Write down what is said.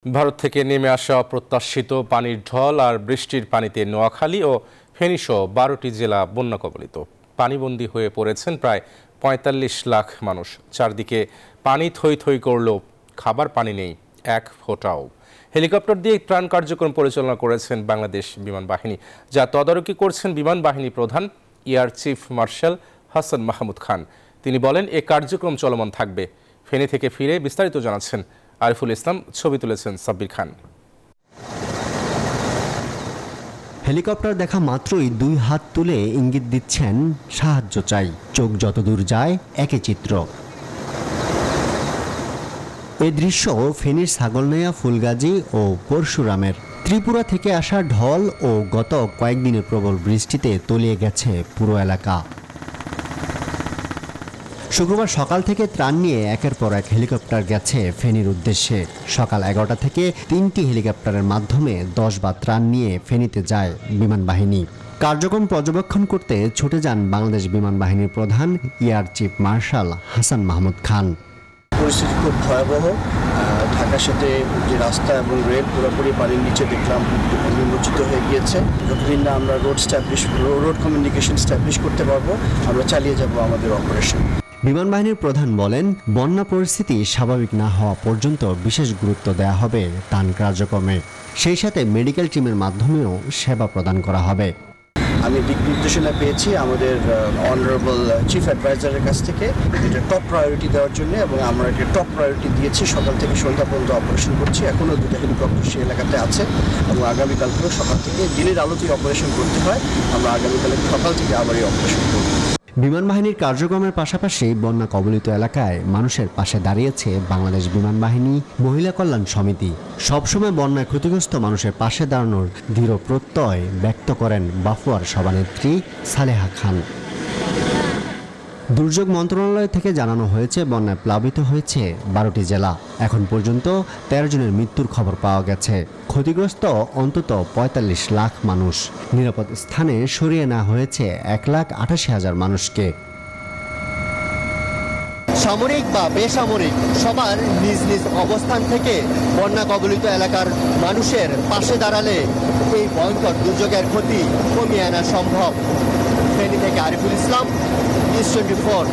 ভারত থেকে নেমে আসা অপ্রত্যাশিত পানির ঢল আর বৃষ্টির পানিতে নোয়াখালী ও ফেনীসহ ১২টি জেলা বন্যা কবলিত। পানিবন্দী হয়ে পড়েছেন প্রায় ৪৫ লাখ মানুষ। চারদিকে পানি থই থই করলেও খাবার পানি নেই এক ফোঁটাও। হেলিকপ্টার দিয়ে ত্রাণ কার্যক্রম পরিচালনা করেছেন বাংলাদেশ বিমান বাহিনী, যা তদারকি করছেন বিমান বাহিনী প্রধান air chief marshal Hasan Mahmud Khan. তিনি বলেন, এ কার্যক্রম চলমান থাকবে। ফেনী থেকে ফিরে বিস্তারিত জানাচ্ছেন আরিফুল ইসলাম, ছবি তুলেছেন সাব্বির খান। হেলিকপ্টার দেখা মাত্রই ২ হাত তুলে ইঙ্গিত দিচ্ছেন সাহায্য চাই। চোখ যতদূর যায় একই চিত্র। এই দৃশ্য ফেনীর ছাগলনাইয়া, ফুলগাজী ও পরশুরামের। ত্রিপুরা থেকে আসা ঢল ও গত কয়েকদিনের প্রবল বৃষ্টিতে তলিয়ে গেছে পুরো এলাকা। শুক্রবার সকাল থেকে ত্রাণ নিয়ে একের পর এক হেলিকপ্টার গেছে ফেনীর উদ্দেশ্যে। সকাল ১১টা থেকে ৩টি হেলিকপ্টারের মাধ্যমে ১০ বার ত্রাণ নিয়ে ফেনীতে যায় বিমান বাহিনী। কার্যক্রম পর্যবেক্ষণ করতে ছুটে যান বাংলাদেশ বিমান বাহিনীর প্রধান air chief marshal Hasan Mahmud Khan. পরিস্থিতি খুব ভয়াবহ। ঢাকার সাথে যে রাস্তা এবং রেল পুরোপুরি পানির নিচে দেখলাম নিমজ্জিত হয়ে গিয়েছে। যতদিন না আমরা রোড কমিউনিকেশন স্ট্যাবলিশ করতে পারবো, আমরা চালিয়ে যাব আমাদের অপারেশন। বিমান বাহিনীর প্রধান বলেন, বন্যা পরিস্থিতি স্বাভাবিক না হওয়া পর্যন্ত বিশেষ গুরুত্ব দেওয়া হবে ত্রাণ কার্যক্রমে। সেই সাথে মেডিকেল টিমের মাধ্যমেও সেবা প্রদান করা হবে। আমি দিক নির্দেশনা পেয়েছি আমাদের অনারেবল চিফ অ্যাডভাইজারের কাছ থেকে, এটা টপ প্রায়োরিটি দেওয়ার জন্য, এবং আমরা এটা টপ প্রায়োরিটি দিয়েছি। সকাল থেকে সন্ধ্যা পর্যন্ত অপারেশন করছি। এখনও 2টা হেলিকপ্টার সেই এলাকাতে আছে এবং আগামীকালকেও সকাল থেকে, দিনের আলোতেই অপারেশন করতে হয়। আমরা আগামীকালে সকাল থেকে আবার এই অপারেশন করব। বিমান বাহিনীর কার্যক্রমের পাশাপাশি বন্যা কবলিত এলাকায় মানুষের পাশে দাঁড়িয়েছে বাংলাদেশ বিমান বাহিনী মহিলা কল্যাণ সমিতি। সবসময় বন্যায় ক্ষতিগ্রস্ত মানুষের পাশে দাঁড়ানোর দৃঢ় প্রত্যয় ব্যক্ত করেন বাফুয়ার সভানেত্রী সালেহা খান। দুর্যোগ মন্ত্রণালয় থেকে জানানো হয়েছে, বন্যায় প্লাবিত হয়েছে ১২টি জেলা। এখন পর্যন্ত ১৩ জনের মৃত্যুর খবর পাওয়া গেছে। ক্ষতিগ্রস্ত অন্তত ৪৫ লাখ মানুষ। নিরাপদ স্থানে সরিয়ে নেওয়া হয়েছে ১,৮৮,০০০ মানুষকে। সামরিক বা বেসামরিক সবার নিজ নিজ অবস্থান থেকে বন্যা কবলিত এলাকার মানুষের পাশে দাঁড়ালে এই ভয়ঙ্কর দুর্যোগের ক্ষতি কমিয়ে আনা সম্ভব। ফেনী থেকে আরিফুল ইসলাম, নিউজ 24।